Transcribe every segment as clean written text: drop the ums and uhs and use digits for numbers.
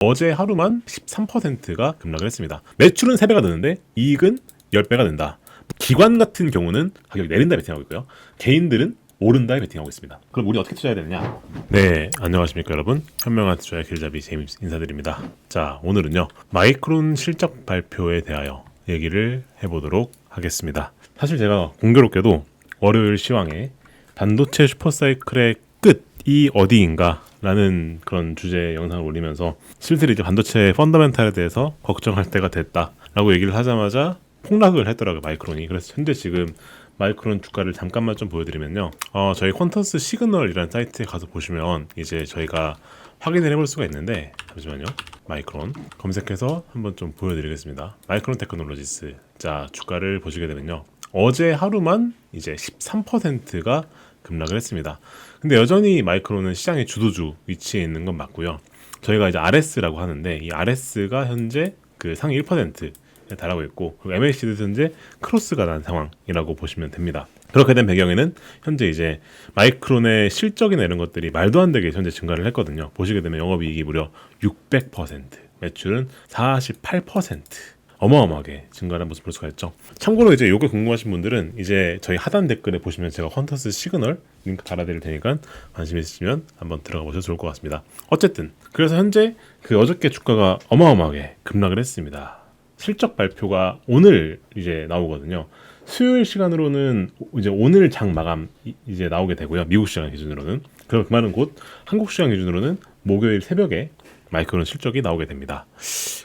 어제 하루만 13%가 급락을 했습니다. 매출은 3배가 느는데 이익은 10배가 는다. 기관 같은 경우는 가격이 내린다 베팅하고 있고요. 개인들은 오른다에 베팅하고 있습니다. 그럼 우리 어떻게 투자해야 되느냐? 네, 안녕하십니까 여러분. 현명한 투자의 길잡이 제임스 인사드립니다. 자, 오늘은요 마이크론 실적 발표에 대하여 얘기를 해보도록 하겠습니다. 사실 제가 공교롭게도 월요일 시황에 반도체 슈퍼사이클의 끝이 어디인가 라는 그런 주제 영상을 올리면서 실제로 이제 반도체 펀더멘탈에 대해서 걱정할 때가 됐다 라고 얘기를 하자마자 폭락을 했더라고요, 마이크론이. 그래서 현재 지금 마이크론 주가를 잠깐만 좀 보여드리면요, 저희 퀀터스 시그널이라는 사이트에 가서 보시면 이제 저희가 확인을 해볼 수가 있는데, 잠시만요, 마이크론 검색해서 한번 좀 보여드리겠습니다. 마이크론 테크놀로지스. 자, 주가를 보시게 되면요, 어제 하루만 이제 13%가 급락을 했습니다. 근데 여전히 마이크론은 시장의 주도주 위치에 있는 건 맞고요. 저희가 이제 RS라고 하는데 이 RS가 현재 그 상위 1%에 달하고 있고, 그리고 MAC도 현재 크로스가 난 상황이라고 보시면 됩니다. 그렇게 된 배경에는 현재 이제 마이크론의 실적이나 이런 것들이 말도 안 되게 현재 증가를 했거든요. 보시게 되면 영업이익이 무려 600%, 매출은 48%. 어마어마하게 증가한 모습을 볼 수가 있죠. 참고로 이제 요게 궁금하신 분들은 이제 저희 하단 댓글에 보시면 제가 퀀터스 시그널 링크 달아드릴 테니까 관심 있으시면 한번 들어가 보셔도 좋을 것 같습니다. 어쨌든 그래서 현재 그 어저께 주가가 어마어마하게 급락을 했습니다. 실적 발표가 오늘 이제 나오거든요. 수요일 시간으로는 이제 오늘 장 마감 이제 나오게 되고요. 미국 시간 기준으로는. 그럼 그 말은 곧 한국 시간 기준으로는 목요일 새벽에 마이크론 실적이 나오게 됩니다.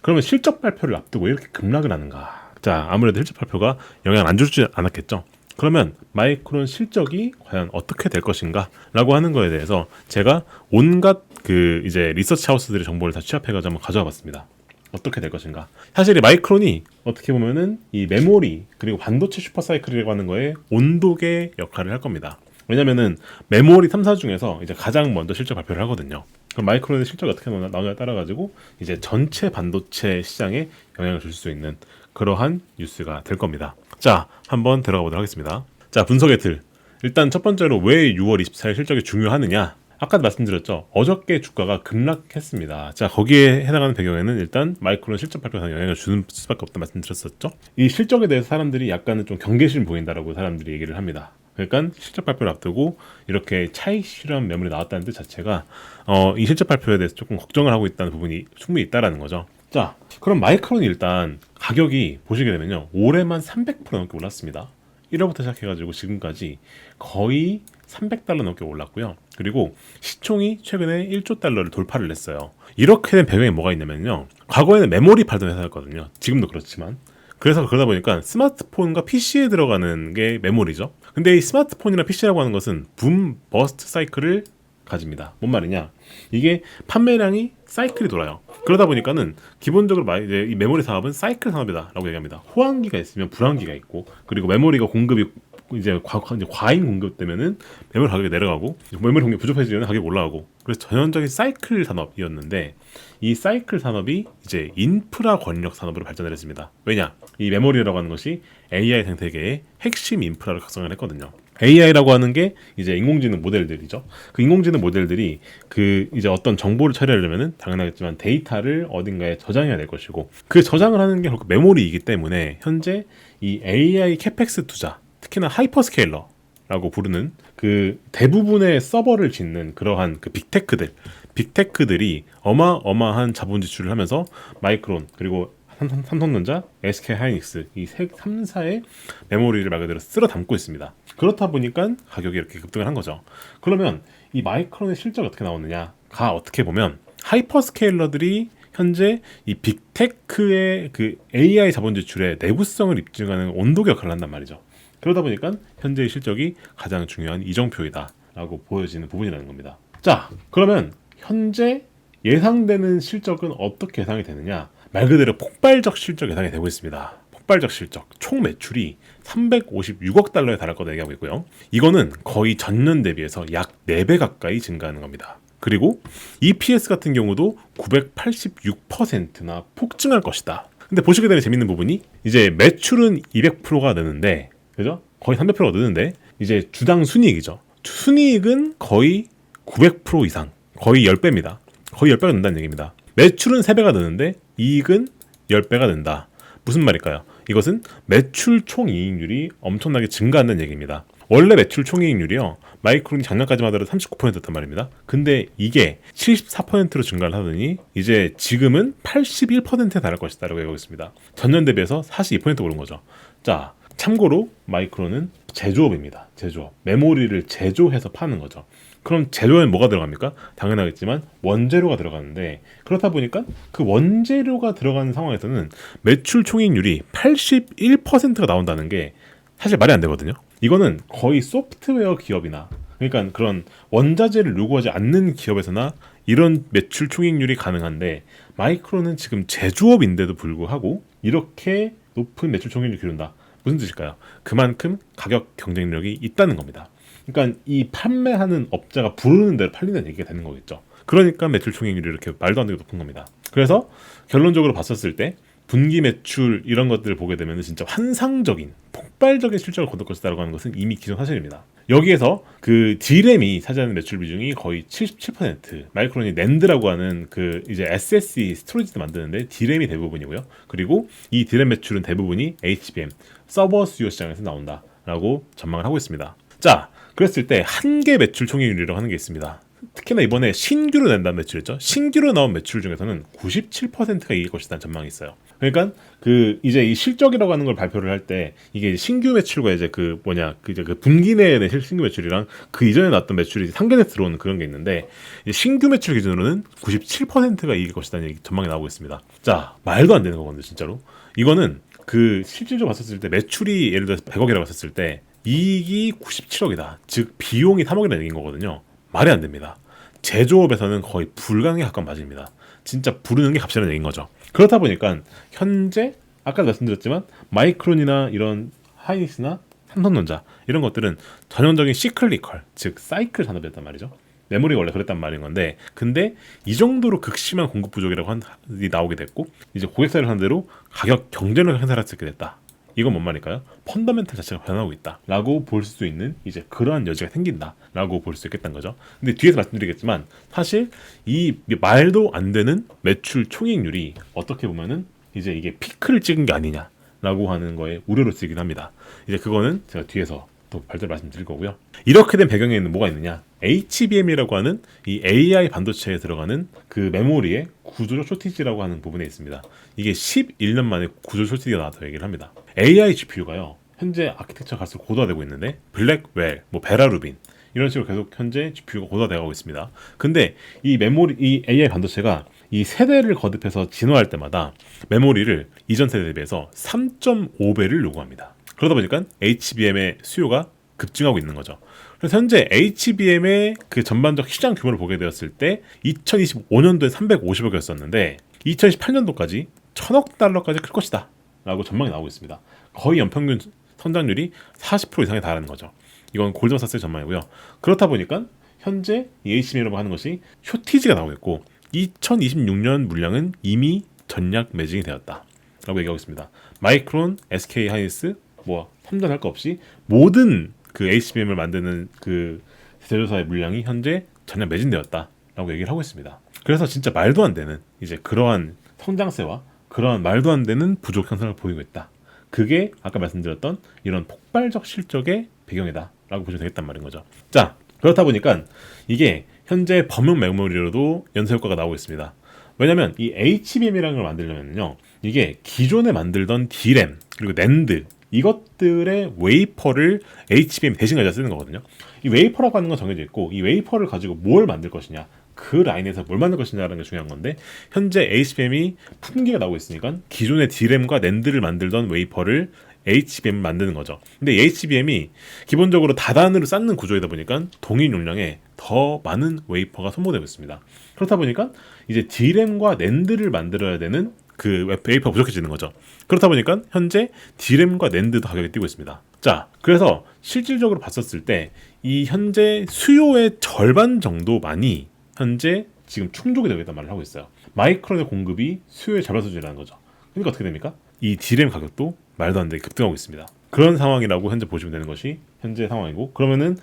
그러면 실적 발표를 앞두고 이렇게 급락을 하는가? 자, 아무래도 실적 발표가 영향을 안 주지 않았겠죠. 그러면 마이크론 실적이 과연 어떻게 될 것인가? 라고 하는 거에 대해서 제가 온갖 그 이제 리서치 하우스들의 정보를 다 취합해가지고 한번 가져와 봤습니다. 어떻게 될 것인가? 사실 이 마이크론이 어떻게 보면은 이 메모리 그리고 반도체 슈퍼사이클이라고 하는 거에 온도계 역할을 할 겁니다. 왜냐면은 메모리 3사 중에서 이제 가장 먼저 실적 발표를 하거든요. 그럼 마이크론의 실적이 어떻게 나오냐에 따라 가지고 이제 전체 반도체 시장에 영향을 줄 수 있는 그러한 뉴스가 될 겁니다. 자, 한번 들어가 보도록 하겠습니다. 자, 분석의 틀. 일단 첫 번째로 왜 6월 24일 실적이 중요하느냐? 아까도 말씀드렸죠. 어저께 주가가 급락했습니다. 자, 거기에 해당하는 배경에는 일단 마이크론 실적 발표에 영향을 주는 수밖에 없다 말씀드렸었죠. 이 실적에 대해서 사람들이 약간은 좀 경계심 보인다라고 사람들이 얘기를 합니다. 그러니까 실적 발표를 앞두고 이렇게 차익 실현 매물이 나왔다는 뜻 자체가 이 실적 발표에 대해서 조금 걱정을 하고 있다는 부분이 충분히 있다라는 거죠. 자, 그럼 마이크론이 일단 가격이 보시게 되면요, 올해만 300% 넘게 올랐습니다. 1월부터 시작해가지고 지금까지 거의 300달러 넘게 올랐고요. 그리고 시총이 최근에 1조 달러를 돌파를 했어요. 이렇게 된 배경에 뭐가 있냐면요, 과거에는 메모리 팔던 회사였거든요. 지금도 그렇지만. 그래서 그러다 보니까 스마트폰과 PC에 들어가는 게 메모리죠. 근데 이 스마트폰이나 PC라고 하는 것은 붐 버스트 사이클을 가집니다. 뭔 말이냐? 이게 판매량이 사이클이 돌아요. 그러다 보니까는 기본적으로 이제 이 메모리 사업은 사이클 산업이다라고 얘기합니다. 호황기가 있으면 불황기가 있고, 그리고 메모리가 공급이 이제 과잉 공급 때문에는 메모리 가격이 내려가고, 메모리 공급이 부족해지면 가격이 올라가고, 그래서 전형적인 사이클 산업이었는데 이 사이클 산업이 이제 인프라 권력 산업으로 발전을 했습니다. 왜냐? 이 메모리라고 하는 것이 AI 생태계의 핵심 인프라를 각성을 했거든요. AI라고 하는 게 이제 인공지능 모델들이죠. 그 인공지능 모델들이 그 이제 어떤 정보를 처리하려면은 당연하겠지만 데이터를 어딘가에 저장해야 될 것이고, 그 저장을 하는 게 결국 메모리이기 때문에 현재 이 AI 캐펙스 투자, 특히나 하이퍼스케일러라고 부르는 그 대부분의 서버를 짓는 그러한 그 빅테크들이 어마어마한 자본 지출을 하면서 마이크론 그리고 삼성전자, SK하이닉스 이 3사의 메모리를 말 그대로 쓸어 담고 있습니다. 그렇다 보니까 가격이 이렇게 급등을 한 거죠. 그러면 이 마이크론의 실적이 어떻게 나오느냐가 어떻게 보면 하이퍼스케일러들이 현재 이 빅테크의 그 AI 자본 지출의 내구성을 입증하는 온도계 역할을 한단 말이죠. 그러다 보니까 현재의 실적이 가장 중요한 이정표이다라고 보여지는 부분이라는 겁니다. 자, 그러면 현재 예상되는 실적은 어떻게 예상이 되느냐? 말 그대로 폭발적 실적 예상이 되고 있습니다. 폭발적 실적, 총 매출이 356억 달러에 달할 거다 얘기하고 있고요. 이거는 거의 전년 대비해서 약 4배 가까이 증가하는 겁니다. 그리고 EPS 같은 경우도 986%나 폭증할 것이다. 근데 보시게 되는 재밌는 부분이 이제 매출은 200%가 느는데, 그죠? 거의 300%가 느는데 이제 주당 순이익이죠. 순이익은 거의 900% 이상, 거의 10배입니다. 거의 10배가 는다는 얘기입니다. 매출은 3배가 느는데 이익은 10배가 는다. 무슨 말일까요? 이것은 매출 총이익률이 엄청나게 증가한다는 얘기입니다. 원래 매출 총이익률이요, 마이크론이 작년까지만 하더라도 39%였단 말입니다. 근데 이게 74%로 증가를 하더니 이제 지금은 81%에 달할 것이다 라고 얘기하고 있습니다. 전년 대비해서 42% 오른 거죠. 자, 참고로 마이크론은 제조업입니다. 제조업. 메모리를 제조해서 파는 거죠. 그럼 재료엔 뭐가 들어갑니까? 당연하겠지만 원재료가 들어가는데, 그렇다 보니까 그 원재료가 들어가는 상황에서는 매출 총이익률이 81%가 나온다는 게 사실 말이 안 되거든요. 이거는 거의 소프트웨어 기업이나, 그러니까 그런 원자재를 요구하지 않는 기업에서나 이런 매출 총이익률이 가능한데, 마이크론은 지금 제조업인데도 불구하고 이렇게 높은 매출 총이익률을 기른다. 무슨 뜻일까요? 그만큼 가격 경쟁력이 있다는 겁니다. 그러니까 이 판매하는 업자가 부르는 대로 팔리는 얘기가 되는 거겠죠. 그러니까 매출 총이익률이 이렇게 말도 안 되게 높은 겁니다. 그래서 결론적으로 봤었을 때 분기 매출 이런 것들을 보게 되면 진짜 환상적인 폭발적인 실적을 거둘 것이다라고 하는 것은 이미 기존 사실입니다. 여기에서 그 D램이 차지하는 매출 비중이 거의 77%, 마이크론이 낸드라고 하는 그 이제 SSD 스토리지도 만드는데 D램이 대부분이고요. 그리고 이 D램 매출은 대부분이 HBM 서버 수요 시장에서 나온다라고 전망을 하고 있습니다. 자, 그랬을 때 한계 매출 총이익률이라고 하는 게 있습니다. 특히나 이번에 신규로 낸다는 매출이죠. 신규로 나온 매출 중에서는 97%가 이길 것이라는 전망이 있어요. 그러니까 그 이제 이 실적이라고 하는 걸 발표를 할 때 이게 신규 매출과 이제 그 뭐냐 그 이제 그 분기 내에 낸 신규 매출이랑 그 이전에 나왔던 매출이 상견례 들어오는 그런 게 있는데, 신규 매출 기준으로는 97%가 이길 것이라는 전망이 나오고 있습니다. 자, 말도 안 되는 거거든요, 진짜로. 이거는 그 실질적으로 봤었을 때 매출이 예를 들어서 100억이라고 했을 때 이익이 97억이다. 즉 비용이 3억이라는 얘기인 거거든요. 말이 안 됩니다. 제조업에서는 거의 불가능에 가까운 맛입니다. 진짜 부르는 게 값이라는 얘기인 거죠. 그렇다 보니까 현재 아까 말씀드렸지만 마이크론이나 이런 하이닉스나 삼성전자 이런 것들은 전형적인 시클리컬, 즉 사이클 산업이었단 말이죠. 메모리가 원래 그랬단 말인 건데, 근데 이 정도로 극심한 공급 부족이라고 나오게 됐고, 이제 고객사를 상대로 가격 경쟁력을 행사할 수 있게 됐다. 이건 뭔 말일까요? 펀더멘탈 자체가 변하고 있다라고 볼 수 있는 이제 그러한 여지가 생긴다라고 볼 수 있겠다는 거죠. 근데 뒤에서 말씀드리겠지만 사실 이 말도 안 되는 매출 총이익률이 어떻게 보면은 이제 이게 피크를 찍은 게 아니냐라고 하는 거에 우려를 쓰이긴 합니다. 이제 그거는 제가 뒤에서 또 발표를 말씀드릴 거고요. 이렇게 된 배경에 있는 뭐가 있느냐? HBM이라고 하는 이 AI 반도체에 들어가는 그 메모리의 구조적 쇼티지라고 하는 부분에 있습니다. 이게 11년 만에 구조 쇼티지가 나왔다고 얘기를 합니다. AI GPU가요, 현재 아키텍처가 갈수록 고도화되고 있는데 블랙웰, 뭐 베라루빈 이런 식으로 계속 현재 GPU가 고도화되고 있습니다. 근데 이 메모리, 이 AI 반도체가 이 세대를 거듭해서 진화할 때마다 메모리를 이전 세대에 비해서 3.5배를 요구합니다. 그러다 보니까 HBM의 수요가 급증하고 있는 거죠. 그래서 현재 HBM의 그 전반적 시장 규모를 보게 되었을 때 2025년도에 350억이었었는데 2018년도까지 1000억 달러까지 클 것이다 라고 전망이 나오고 있습니다. 거의 연평균 성장률이 40% 이상에 달하는 거죠. 이건 골드만삭스의 전망이고요. 그렇다 보니까 현재 이 HBM이라고 하는 것이 쇼티지가 나오고 있고 2026년 물량은 이미 전략 매진이 되었다 라고 얘기하고 있습니다. 마이크론, SK 하이닉스 뭐 삼전할 거 없이 모든 그 HBM을 만드는 그 제조사의 물량이 현재 전량 매진되었다라고 얘기를 하고 있습니다. 그래서 진짜 말도 안 되는 이제 그러한 성장세와 그러한 말도 안 되는 부족 현상을 보이고 있다. 그게 아까 말씀드렸던 이런 폭발적 실적의 배경이다라고 보시면 되겠단 말인 거죠. 자, 그렇다 보니까 이게 현재 범용 메모리로도 연쇄 효과가 나오고 있습니다. 왜냐면 이 HBM이라는 걸 만들려면요, 이게 기존에 만들던 D램 그리고 낸드 이것들의 웨이퍼를 HBM 대신 가져다 쓰는 거거든요. 이 웨이퍼라고 하는 건 정해져 있고, 이 웨이퍼를 가지고 뭘 만들 것이냐, 그 라인에서 뭘 만들 것이냐라는 게 중요한 건데, 현재 HBM이 품귀가 나오고 있으니까 기존의 D램과 낸드를 만들던 웨이퍼를 HBM 만드는 거죠. 근데 HBM이 기본적으로 다단으로 쌓는 구조이다 보니까 동일 용량에 더 많은 웨이퍼가 소모되고 있습니다. 그렇다 보니까 이제 D램과 낸드를 만들어야 되는 그 웨이퍼가 부족해지는 거죠. 그렇다 보니까 현재 D램과 낸드도 가격이 뛰고 있습니다. 자, 그래서 실질적으로 봤었을 때 이 현재 수요의 절반 정도만이 현재 지금 충족이 되고 있다는 말을 하고 있어요. 마이크론의 공급이 수요의 절반 수준이라는 거죠. 그러니까 어떻게 됩니까? 이 D램 가격도 말도 안 되게 급등하고 있습니다. 그런 상황이라고 현재 보시면 되는 것이 현재 상황이고, 그러면은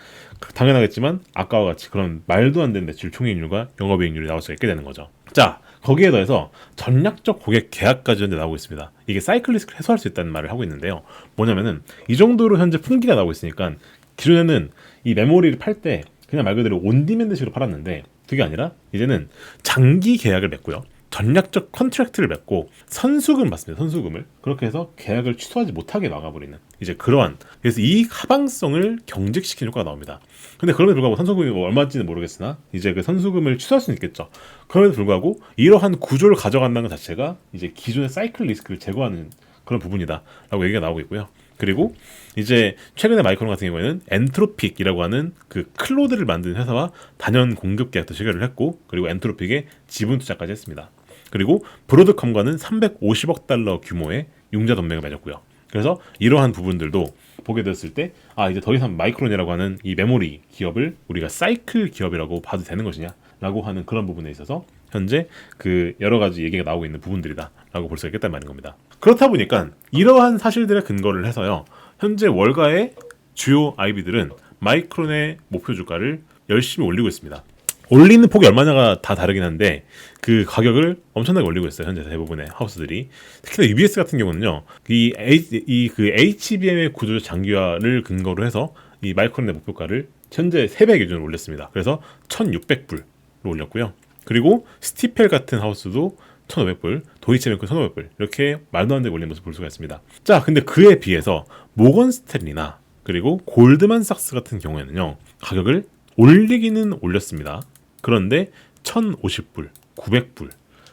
당연하겠지만 아까와 같이 그런 말도 안 되는 매출 총이익률과 영업이익률이 나올 수 있게 되는 거죠. 자, 거기에 더해서 전략적 고객 계약까지 현재 나오고 있습니다. 이게 사이클 리스크를 해소할 수 있다는 말을 하고 있는데요. 뭐냐면은 이 정도로 현재 풍기가 나오고 있으니까 기존에는 이 메모리를 팔 때 그냥 말 그대로 온디맨드식으로 팔았는데, 그게 아니라 이제는 장기 계약을 맺고요, 전략적 컨트랙트를 맺고 선수금 받습니다. 선수금을. 그렇게 해서 계약을 취소하지 못하게 막아버리는 이제 그러한, 그래서 이 하방성을 경직시키는 효과가 나옵니다. 근데 그럼에도 불구하고 선수금이 뭐 얼마인지는 모르겠으나 이제 그 선수금을 취소할 수는 있겠죠. 그럼에도 불구하고 이러한 구조를 가져간다는 것 자체가 이제 기존의 사이클 리스크를 제거하는 그런 부분이다라고 얘기가 나오고 있고요. 그리고 이제 최근에 마이크론 같은 경우에는 엔트로픽이라고 하는 그 클로드를 만드는 회사와 단연 공급 계약도 체결을 했고, 그리고 엔트로픽에 지분 투자까지 했습니다. 그리고 브로드컴과는 350억 달러 규모의 융자 동맹을 맺었고요. 그래서 이러한 부분들도 보게 됐을 때, 아, 이제 더 이상 마이크론이라고 하는 이 메모리 기업을 우리가 사이클 기업이라고 봐도 되는 것이냐라고 하는 그런 부분에 있어서 현재 그 여러 가지 얘기가 나오고 있는 부분들이다라고 볼 수 있겠다는 말인 겁니다. 그렇다 보니까 이러한 사실들에 근거를 해서요, 현재 월가의 주요 IB들은 마이크론의 목표 주가를 열심히 올리고 있습니다. 올리는 폭이 얼마냐가 다 다르긴 한데 그 가격을 엄청나게 올리고 있어요. 현재 대부분의 하우스들이. 특히나 UBS 같은 경우는요, 그 HBM의 구조적 장기화를 근거로 해서 이 마이크론의 목표가를 현재 3배 기준으로 올렸습니다. 그래서 1,600불로 올렸고요. 그리고 스티펠 같은 하우스도 1,500불, 도이체뱅크 1,500불, 이렇게 말도 안 되게 올린 모습을 볼 수가 있습니다. 자, 근데 그에 비해서 모건 스탠리나 그리고 골드만삭스 같은 경우에는요, 가격을 올리기는 올렸습니다. 그런데 1,050불, 900불.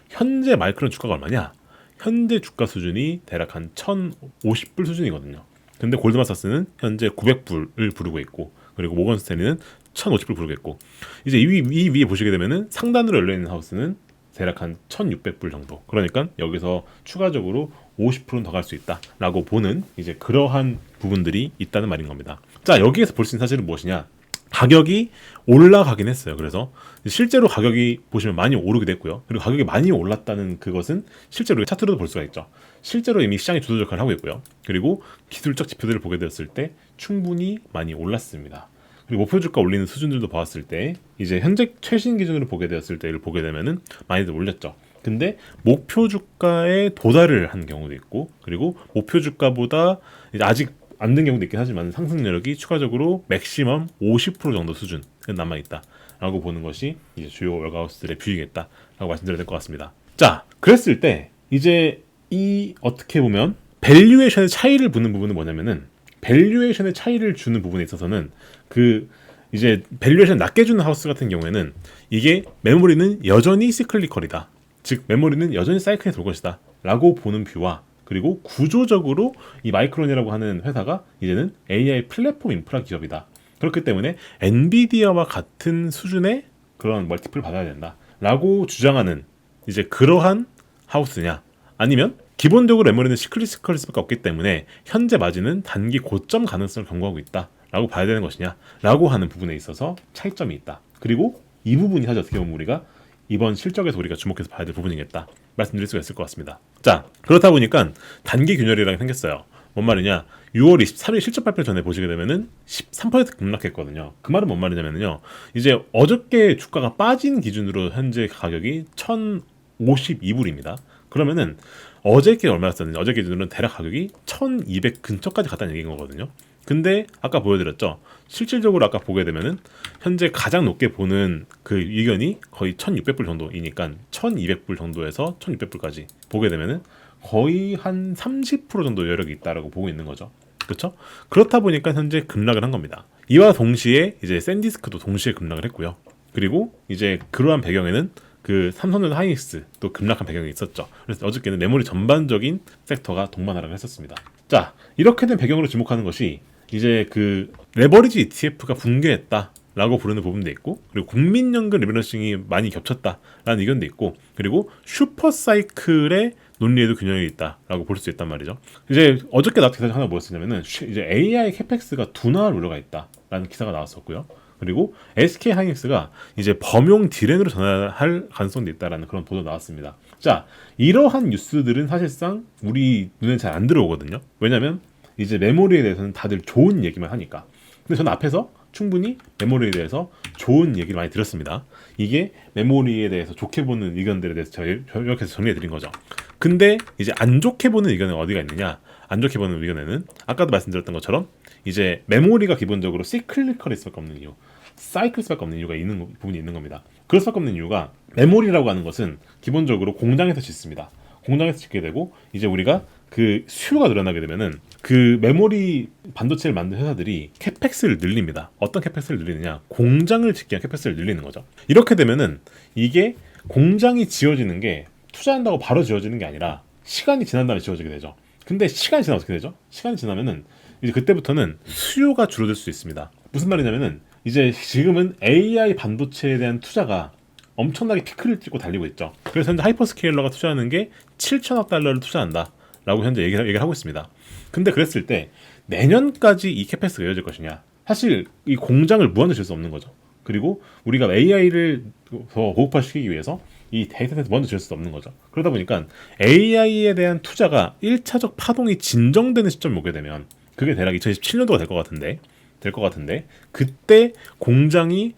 현재 마이크론 주가가 얼마냐? 현재 주가 수준이 대략 한 1,050불 수준이거든요. 근데 골드만삭스는 현재 900불을 부르고 있고, 그리고 모건 스탠리는 1,050불 부르고 있고, 이제 이 위에 보시게 되면은 상단으로 열려있는 하우스는 대략 한 1,600불 정도. 그러니까 여기서 추가적으로 50%는 더 갈 수 있다라고 보는 이제 그러한 부분들이 있다는 말인 겁니다. 자, 여기에서 볼 수 있는 사실은 무엇이냐? 가격이 올라가긴 했어요. 그래서 실제로 가격이 보시면 많이 오르기도 했고요. 그리고 가격이 많이 올랐다는 그것은 실제로 차트로도 볼 수가 있죠. 실제로 이미 시장이 주도 역할을 하고 있고요. 그리고 기술적 지표들을 보게 되었을 때 충분히 많이 올랐습니다. 그리고 목표 주가 올리는 수준들도 봤을 때 이제 현재 최신 기준으로 보게 되었을 때를 보게 되면은 많이들 올렸죠. 근데 목표 주가에 도달을 한 경우도 있고, 그리고 목표 주가보다 이제 아직 안 된 경우도 있긴 하지만 상승 여력이 추가적으로 맥시멈 50% 정도 수준 남아있다라고 보는 것이 이제 주요 월가하우스들의 뷰이겠다라고 말씀드려야 될 것 같습니다. 자, 그랬을 때 이제 이 어떻게 보면 밸류에이션의 차이를 보는 부분은 뭐냐면은, 밸류에이션의 차이를 주는 부분에 있어서는 그 이제 밸류에이션 낮게 주는 하우스 같은 경우에는 이게 메모리는 여전히 시클리컬이다, 즉 메모리는 여전히 사이클에 돌 것이다 라고 보는 뷰와, 그리고 구조적으로 이 마이크론이라고 하는 회사가 이제는 AI 플랫폼 인프라 기업이다, 그렇기 때문에 엔비디아와 같은 수준의 그런 멀티플을 받아야 된다 라고 주장하는 이제 그러한 하우스냐, 아니면 기본적으로 메모리는 시클리컬일 수밖에 없기 때문에 현재 마진은 단기 고점 가능성을 경고하고 있다 라고 봐야 되는 것이냐 라고 하는 부분에 있어서 차이점이 있다. 그리고 이 부분이 사실 어떻게 보면 우리가 이번 실적에서 우리가 주목해서 봐야 될 부분이겠다 말씀드릴 수가 있을 것 같습니다. 자, 그렇다 보니까 단기 균열이라는 게 생겼어요. 뭔 말이냐, 6월 23일 실적 발표 전에 보시게 되면은 13% 급락했거든요. 그 말은 뭔 말이냐면요, 이제 어저께 주가가 빠진 기준으로 현재 가격이 1,052불입니다. 그러면은 어저께 얼마였었는지, 어제 기준으로는 대략 가격이 1,200 근처까지 갔다는 얘기인 거거든요. 근데 아까 보여드렸죠, 실질적으로 아까 보게 되면은 현재 가장 높게 보는 그 의견이 거의 1,600불 정도이니까 1,200불 정도에서 1,600불까지 보게 되면은 거의 한 30% 정도 여력이 있다라고 보고 있는 거죠. 그렇죠? 그렇다 보니까 현재 급락을 한 겁니다. 이와 동시에 이제 샌디스크도 동시에 급락을 했고요. 그리고 이제 그러한 배경에는 그 삼성전자 하이닉스 또 급락한 배경이 있었죠. 그래서 어저께는 메모리 전반적인 섹터가 동반하락을 했었습니다. 자, 이렇게 된 배경으로 주목하는 것이 이제 그 레버리지 ETF가 붕괴했다라고 부르는 부분도 있고, 그리고 국민연금 리밸런싱이 많이 겹쳤다라는 의견도 있고, 그리고 슈퍼사이클의 논리에도 균형이 있다라고 볼 수 있단 말이죠. 이제 어저께 나왔던 기사 하나 뭐였었냐면은 이제 AI 캐펙스가 둔화할 우려가 있다라는 기사가 나왔었고요. 그리고 SK 하이닉스가 이제 범용 디램으로 전환할 가능성도 있다라는 그런 보도 나왔습니다. 자, 이러한 뉴스들은 사실상 우리 눈에 잘 안 들어오거든요. 왜냐면 이제 메모리에 대해서는 다들 좋은 얘기만 하니까. 근데 저는 앞에서 충분히 메모리에 대해서 좋은 얘기를 많이 들었습니다. 이게 메모리에 대해서 좋게 보는 의견들에 대해서 제가 이렇게 해서 정리해 드린 거죠. 근데 이제 안 좋게 보는 의견은 어디가 있느냐? 안 좋게 보는 의견에는 아까도 말씀드렸던 것처럼 이제 메모리가 기본적으로 시클리컬일 수밖에 없는 이유, 사이클 수밖에 없는 이유가 있는 부분이 있는 겁니다. 그럴 수밖에 없는 이유가 메모리라고 하는 것은 기본적으로 공장에서 짓습니다. 공장에서 짓게 되고 이제 우리가 그 수요가 늘어나게 되면은 그 메모리 반도체를 만든 회사들이 캐펙스를 늘립니다. 어떤 캐펙스를 늘리느냐? 공장을 짓기 위한 캐펙스를 늘리는 거죠. 이렇게 되면은 이게 공장이 지어지는 게 투자한다고 바로 지어지는 게 아니라 시간이 지난 다음에 지어지게 되죠. 근데 시간이 지나면 어떻게 되죠? 시간이 지나면은 이제 그때부터는 수요가 줄어들 수 있습니다. 무슨 말이냐면은 이제 지금은 AI 반도체에 대한 투자가 엄청나게 피크를 찍고 달리고 있죠. 그래서 현재 하이퍼스케일러가 투자하는 게 7천억 달러를 투자한다 라고 현재 얘기를 하고 있습니다. 근데 그랬을 때 내년까지 이 캐펙스가 이어질 것이냐, 사실 이 공장을 무한으로 질 수 없는 거죠. 그리고 우리가 AI를 더 고급화시키기 위해서 이 데이터 센터 무한으로 질 수 없는 거죠. 그러다 보니까 AI에 대한 투자가 1차적 파동이 진정되는 시점이 오게 되면 그게 대략 2017년도가 될 것 같은데 그때 공장이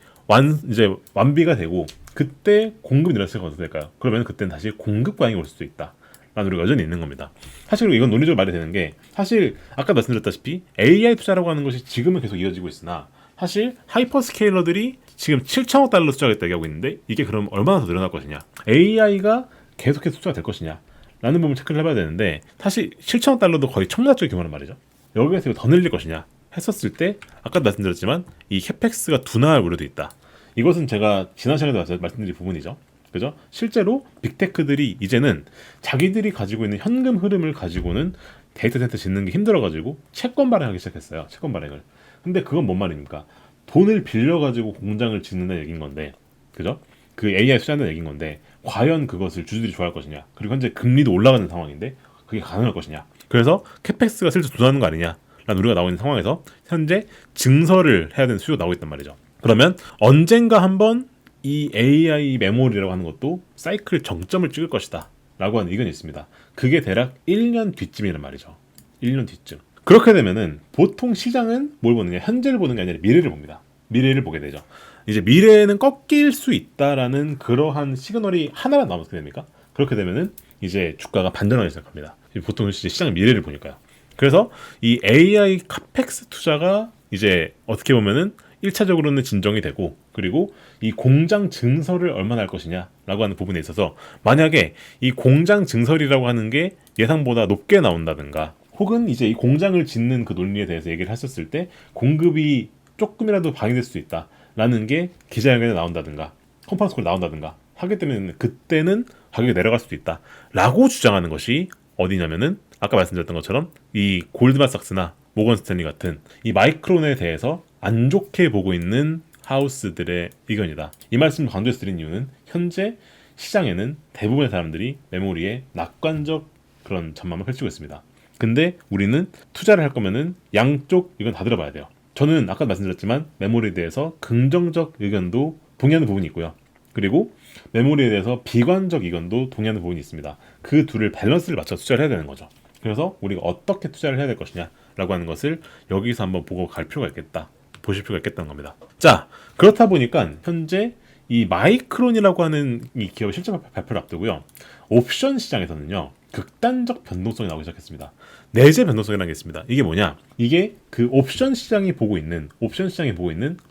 이제 완비가 되고 그때 공급이 늘었을 때 어떻게 될까요? 그러면 그때는 다시 공급 과잉이 올 수도 있다 라는 우리가 여전히 있는 겁니다. 사실 이건 논리적으로 말이 되는 게, 사실 아까 말씀드렸다시피 AI 투자라고 하는 것이 지금은 계속 이어지고 있으나 사실 하이퍼스케일러들이 지금 7천억 달러 투자하겠다 얘기하고 있는데 이게 그럼 얼마나 더 늘어날 것이냐, AI가 계속해서 투자가 될 것이냐 라는 부분을 체크를 해봐야 되는데, 사실 7천억 달러도 거의 천문학적인 규모란 말이죠. 여기에서 이거 더 늘릴 것이냐 했었을 때 아까도 말씀드렸지만 이 캐펙스가 둔화할 우려도 있다. 이것은 제가 지난 시간에도 말씀드린 부분이죠. 그죠? 실제로 빅테크들이 이제는 자기들이 가지고 있는 현금 흐름을 가지고는 데이터 센터 짓는 게 힘들어가지고 채권 발행하기 시작했어요. 채권 발행을. 근데 그건 뭔 말입니까? 돈을 빌려가지고 공장을 짓는다는 얘기인 건데, 그죠? 그 AI 투자한다는 얘기인 건데, 과연 그것을 주주들이 좋아할 것이냐? 그리고 현재 금리도 올라가는 상황인데 그게 가능할 것이냐? 그래서 캐펙스가 슬슬 둔화하는 거 아니냐? 라는 우려가 나오고 있는 상황에서 현재 증설을 해야 되는 수요가 나오고 있단 말이죠. 그러면 언젠가 한번 이 AI 메모리라고 하는 것도 사이클 정점을 찍을 것이다 라고 하는 의견이 있습니다. 그게 대략 1년 뒤쯤이란 말이죠. 1년 뒤쯤. 그렇게 되면은 보통 시장은 뭘 보느냐, 현재를 보는 게 아니라 미래를 봅니다. 미래를 보게 되죠. 이제 미래는 꺾일 수 있다라는 그러한 시그널이 하나만 나오면 어떻게 됩니까? 그렇게 되면은 이제 주가가 반전하기 시작합니다. 보통 이제 시장의 미래를 보니까요. 그래서 이 AI 카펙스 투자가 이제 어떻게 보면은 1차적으로는 진정이 되고, 그리고 이 공장 증설을 얼마나 할 것이냐라고 하는 부분에 있어서 만약에 이 공장 증설이라고 하는 게 예상보다 높게 나온다든가, 혹은 이제 이 공장을 짓는 그 논리에 대해서 얘기를 했었을 때 공급이 조금이라도 방해될 수 있다라는 게 기자회견에 나온다든가 컨퍼런스콜에 나온다든가 하기 때문에 그때는 가격이 내려갈 수도 있다라고 주장하는 것이 어디냐면은 아까 말씀드렸던 것처럼 이 골드만삭스나 모건 스탠리 같은 이 마이크론에 대해서 안 좋게 보고 있는 하우스들의 의견이다. 이 말씀을 강조해서 드린 이유는 현재 시장에는 대부분의 사람들이 메모리에 낙관적 그런 전망을 펼치고 있습니다. 근데 우리는 투자를 할 거면은 양쪽 이건 다 들어봐야 돼요. 저는 아까 말씀드렸지만 메모리에 대해서 긍정적 의견도 동의하는 부분이 있고요. 그리고 메모리에 대해서 비관적 의견도 동의하는 부분이 있습니다. 그 둘을 밸런스를 맞춰 투자를 해야 되는 거죠. 그래서 우리가 어떻게 투자를 해야 될 것이냐라고 하는 것을 여기서 한번 보고 갈 필요가 있겠다. 보실 필요가 있겠다는 겁니다. 자, 그렇다 보니까 현재 이 마이크론이라고 하는 이 기업의 실적 발표를 앞두고요. 옵션 시장에서는요. 극단적 변동성이 나오기 시작했습니다. 내재 변동성이라는 게 있습니다. 이게 뭐냐? 이게 그 옵션 시장이 보고 있는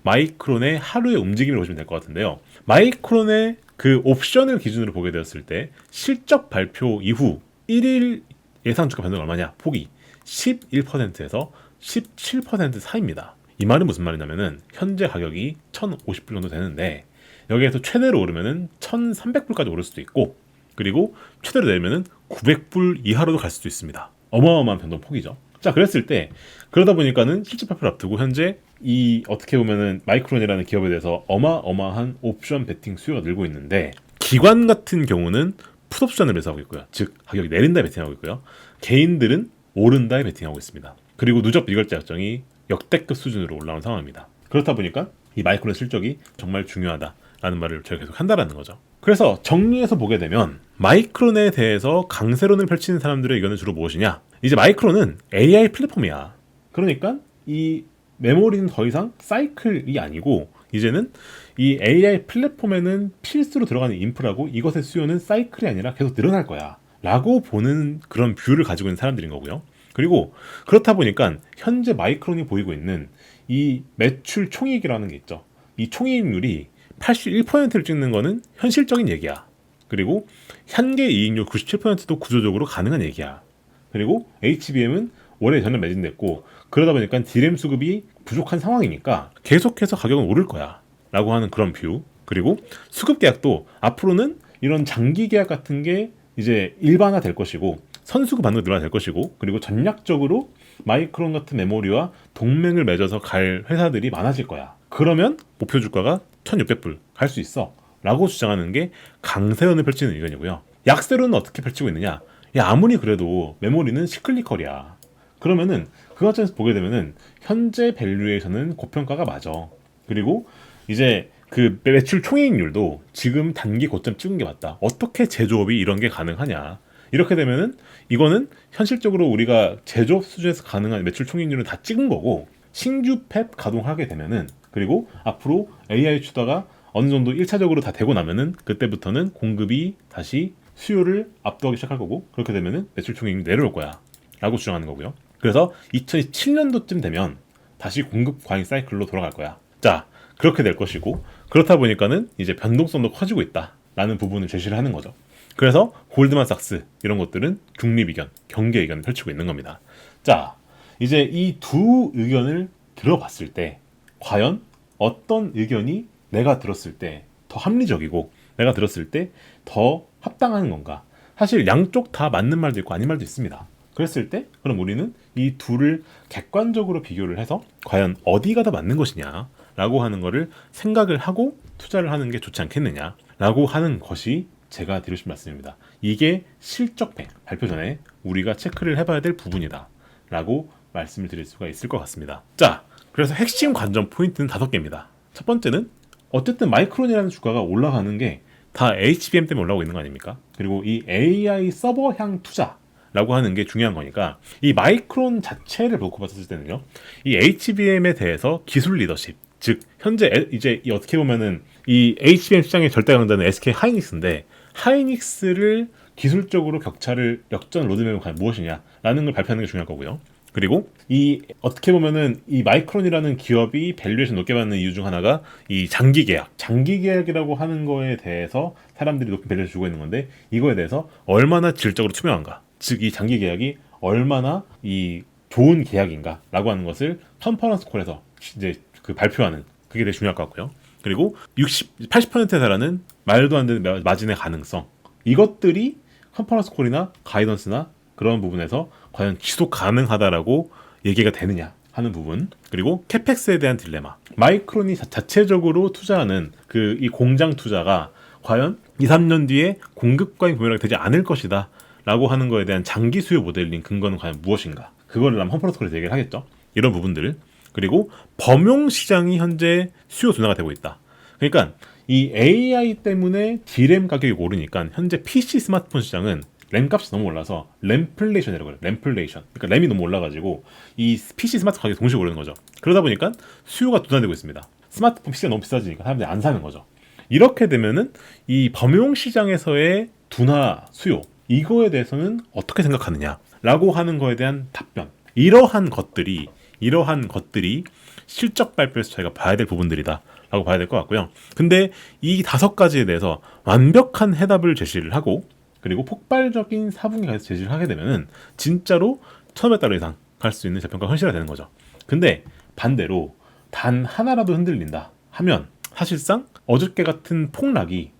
마이크론의 하루의 움직임을 보시면 될 것 같은데요. 마이크론의 그 옵션을 기준으로 보게 되었을 때 실적 발표 이후 1일 예상 주가 변동이 얼마냐? 폭이 11%에서 17% 사이입니다. 이 말은 무슨 말이냐면은 현재 가격이 1,050불 정도 되는데 여기에서 최대로 오르면은 1,300불까지 오를 수도 있고, 그리고 최대로 내리면은 900불 이하로도 갈 수도 있습니다. 어마어마한 변동폭이죠. 자, 그랬을 때 그러다 보니까는 실적 발표를 앞두고 현재 이 어떻게 보면은 마이크론이라는 기업에 대해서 어마어마한 옵션 베팅 수요가 늘고 있는데, 기관 같은 경우는 풋옵션을 매수하고 있고요. 즉 가격이 내린다에 베팅하고 있고요. 개인들은 오른다에 베팅하고 있습니다. 그리고 누적 비결제 약정이 역대급 수준으로 올라온 상황입니다. 그렇다 보니까 이 마이크론 실적이 정말 중요하다라는 말을 제가 계속 한다라는 거죠. 그래서 정리해서 보게 되면 마이크론에 대해서 강세론을 펼치는 사람들의 의견은 주로 무엇이냐? 이제 마이크론은 AI 플랫폼이야. 그러니까 이 메모리는 더 이상 사이클이 아니고 이제는 이 AI 플랫폼에는 필수로 들어가는 인프라고 이것의 수요는 사이클이 아니라 계속 늘어날 거야 라고 보는 그런 뷰를 가지고 있는 사람들인 거고요. 그리고 그렇다 보니까 현재 마이크론이 보이고 있는 이 매출 총이익이라는 게 있죠. 이 총이익률이 81%를 찍는 거는 현실적인 얘기야. 그리고 현재 이익률 97%도 구조적으로 가능한 얘기야. 그리고 HBM은 올해 전년 매진됐고 그러다 보니까 D램 수급이 부족한 상황이니까 계속해서 가격은 오를 거야 라고 하는 그런 뷰. 그리고 수급 계약도 앞으로는 이런 장기 계약 같은 게 이제 일반화 될 것이고 선수급 반응이 늘어날 것이고 그리고 전략적으로 마이크론 같은 메모리와 동맹을 맺어서 갈 회사들이 많아질 거야. 그러면 목표 주가가 1600불 갈 수 있어 라고 주장하는 게 강세론을 펼치는 의견이고요. 약세론은 어떻게 펼치고 있느냐? 야, 아무리 그래도 메모리는 시클리컬이야. 그러면은 그 관점에서 보게 되면은 현재 밸류에이션은 고평가가 맞아. 그리고 이제 그 매출 총이익률도 지금 단기 고점 찍은 게 맞다. 어떻게 제조업이 이런 게 가능하냐? 이렇게 되면은 이거는 현실적으로 우리가 제조업 수준에서 가능한 매출 총이익률은 다 찍은 거고 신규 팹 가동하게 되면은 그리고 앞으로 AI 추다가 어느 정도 1차적으로 다 되고 나면은 그때부터는 공급이 다시 수요를 압도하기 시작할 거고 그렇게 되면은 매출 총이익률이 내려올 거야 라고 주장하는 거고요. 그래서 2027년도쯤 되면 다시 공급 과잉 사이클로 돌아갈 거야. 자, 그렇게 될 것이고 그렇다 보니까는 이제 변동성도 커지고 있다 라는 부분을 제시를 하는 거죠. 그래서 골드만삭스 이런 것들은 중립 의견, 경계 의견을 펼치고 있는 겁니다. 자, 이제 이 두 의견을 들어봤을 때 과연 어떤 의견이 내가 들었을 때 더 합리적이고 내가 들었을 때 더 합당한 건가? 사실 양쪽 다 맞는 말도 있고 아닌 말도 있습니다. 그랬을 때 그럼 우리는 이 둘을 객관적으로 비교를 해서 과연 어디가 더 맞는 것이냐 라고 하는 거를 생각을 하고 투자를 하는 게 좋지 않겠느냐 라고 하는 것이 제가 드리고 싶은 말씀입니다. 이게 실적 발표 전에 우리가 체크를 해봐야 될 부분이다 라고 말씀을 드릴 수가 있을 것 같습니다. 자, 그래서 핵심 관전 포인트는 5개입니다. 첫 번째는 어쨌든 마이크론이라는 주가가 올라가는 게 다 HBM 때문에 올라오고 있는 거 아닙니까? 그리고 이 AI 서버향 투자라고 하는 게 중요한 거니까 이 마이크론 자체를 놓고 봤을 때는요, 이 HBM에 대해서 기술 리더십, 즉 현재 이제 어떻게 보면은 이 HBM 시장의 절대 강자는 SK 하이닉스인데 하이닉스를 기술적으로 격차를 역전 로드맵이 과연 무엇이냐라는 걸 발표하는 게 중요할 거고요. 그리고 이 어떻게 보면은 이 마이크론이라는 기업이 밸류에이션 높게 받는 이유 중 하나가 이 장기 계약이라고 하는 거에 대해서 사람들이 높은 밸류를 주고 있는 건데 이거에 대해서 얼마나 질적으로 투명한가, 즉 이 장기 계약이 얼마나 이 좋은 계약인가라고 하는 것을 컨퍼런스 콜에서 이제 그 발표하는 그게 되게 중요할 것 같고요. 그리고 80%에 달하는 말도 안 되는 마진의 가능성, 이것들이 컨퍼런스 콜이나 가이던스나 그런 부분에서 과연 지속 가능하다라고 얘기가 되느냐 하는 부분. 그리고 캐펙스에 대한 딜레마, 마이크론이 자체적으로 투자하는 그 이 공장 투자가 과연 2, 3년 뒤에 공급 과잉 불명하게 되지 않을 것이다 라고 하는 거에 대한 장기 수요 모델링 근거는 과연 무엇인가, 그거를 아마 컨퍼런스 콜에서 얘기를 하겠죠. 이런 부분들. 그리고 범용 시장이 현재 수요 둔화가 되고 있다. 그러니까 이 AI 때문에 D램 가격이 오르니까 현재 PC 스마트폰 시장은 램 값이 너무 올라서 램플레이션이라고 해요. 램플레이션. 그러니까 램이 너무 올라가지고 이 PC 스마트폰 가격이 동시에 오르는 거죠. 그러다 보니까 수요가 둔화되고 있습니다. 스마트폰 PC가 너무 비싸지니까 사람들이 안 사는 거죠. 이렇게 되면은 이 범용 시장에서의 둔화 수요, 이거에 대해서는 어떻게 생각하느냐라고 하는 거에 대한 답변. 이러한 것들이 실적 발표에서 저희가 봐야 될 부분들이다 라고 봐야 될 것 같고요. 근데 이 5가지에 대해서 완벽한 해답을 제시를 하고 그리고 폭발적인 4분기에서 제시를 하게 되면은 진짜로 $1,500 이상 갈 수 있는 저평가 현실화 되는 거죠. 근데 반대로 단 하나라도 흔들린다 하면 사실상 어저께 같은 폭락이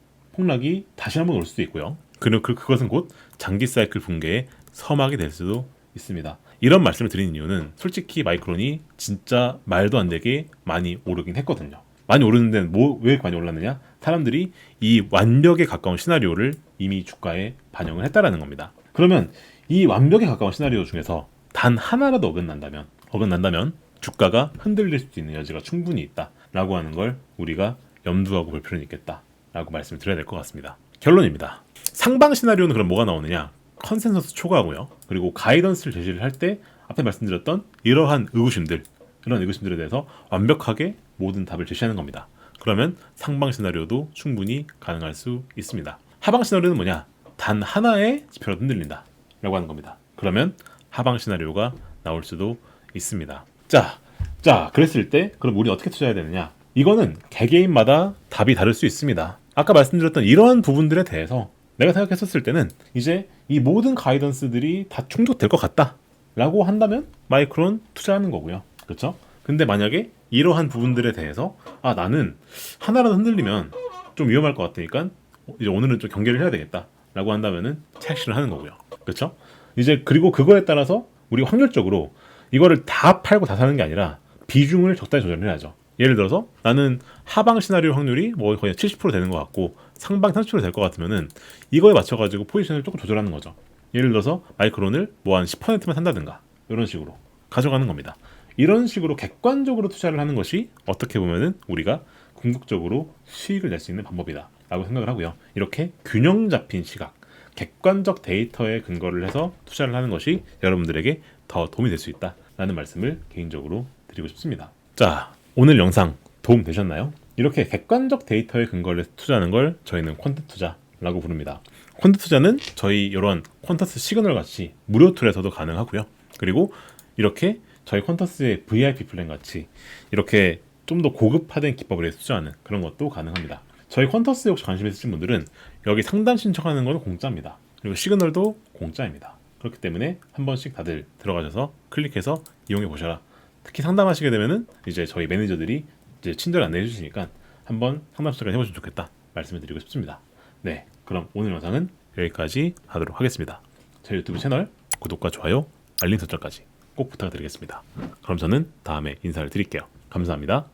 다시 한번 올 수도 있고요. 그리고 그것은 곧 장기 사이클 붕괴의 서막이 될 수도 있습니다. 이런 말씀을 드리는 이유는 솔직히 마이크론이 진짜 말도 안 되게 많이 오르긴 했거든요. 많이 오르는데 왜 많이 올랐느냐? 사람들이 이 완벽에 가까운 시나리오를 이미 주가에 반영을 했다라는 겁니다. 그러면 이 완벽에 가까운 시나리오 중에서 단 하나라도 어긋난다면 주가가 흔들릴 수도 있는 여지가 충분히 있다라고 하는 걸 우리가 염두하고 볼 필요는 있겠다라고 말씀을 드려야 될 것 같습니다. 결론입니다. 상방 시나리오는 그럼 뭐가 나오느냐? 컨센서스 초과하고요. 그리고 가이던스를 제시를 할 때 앞에 말씀드렸던 이러한 이런 의구심들에 대해서 완벽하게 모든 답을 제시하는 겁니다. 그러면 상방 시나리오도 충분히 가능할 수 있습니다. 하방 시나리오는 뭐냐? 단 하나의 지표로 흔들린다 라고 하는 겁니다. 그러면 하방 시나리오가 나올 수도 있습니다. 자, 그랬을 때 그럼 우리 어떻게 투자해야 되느냐? 이거는 개개인마다 답이 다를 수 있습니다. 아까 말씀드렸던 이러한 부분들에 대해서 내가 생각했었을 때는 이제 이 모든 가이던스들이 다 충족될 것 같다 라고 한다면 마이크론 투자하는 거고요. 그렇죠? 근데 만약에 이러한 부분들에 대해서 나는 하나라도 흔들리면 좀 위험할 것 같으니까 이제 오늘은 좀 경계를 해야 되겠다 라고 한다면은 채식을 하는 거고요. 그렇죠? 이제 그리고 그거에 따라서 우리가 확률적으로 이거를 다 팔고 다 사는 게 아니라 비중을 적당히 조절을 해야죠. 예를 들어서 나는 하방 시나리오 확률이 뭐 거의 70% 되는 것 같고 상방 30% 될 것 같으면은 이거에 맞춰가지고 포지션을 조금 조절하는 거죠. 예를 들어서 마이크론을 뭐 한 10%만 산다든가 이런 식으로 가져가는 겁니다. 이런 식으로 객관적으로 투자를 하는 것이 어떻게 보면은 우리가 궁극적으로 수익을 낼 수 있는 방법이다 라고 생각을 하고요. 이렇게 균형 잡힌 시각, 객관적 데이터에 근거를 해서 투자를 하는 것이 여러분들에게 더 도움이 될 수 있다 라는 말씀을 개인적으로 드리고 싶습니다. 자, 오늘 영상 도움 되셨나요? 이렇게 객관적 데이터에 근거를 해서 투자하는 걸 저희는 퀀트 투자라고 부릅니다. 퀀트 투자는 저희 이런 퀀터스 시그널 같이 무료 툴에서도 가능하고요. 그리고 이렇게 저희 퀀터스의 VIP 플랜 같이 이렇게 좀 더 고급화된 기법을 해서 투자하는 그런 것도 가능합니다. 저희 퀀터스에 혹시 관심 있으신 분들은 여기 상담 신청하는 건 공짜입니다. 그리고 시그널도 공짜입니다. 그렇기 때문에 한 번씩 다들 들어가셔서 클릭해서 이용해 보셔라. 특히 상담하시게 되면은 이제 저희 매니저들이 이제 친절 안내해 주시니까 한번 상담 시간 해보시면 좋겠다 말씀을 드리고 싶습니다. 네, 그럼 오늘 영상은 여기까지 하도록 하겠습니다. 제 유튜브 채널 구독과 좋아요, 알림 설정까지 꼭 부탁드리겠습니다. 그럼 저는 다음에 인사를 드릴게요. 감사합니다.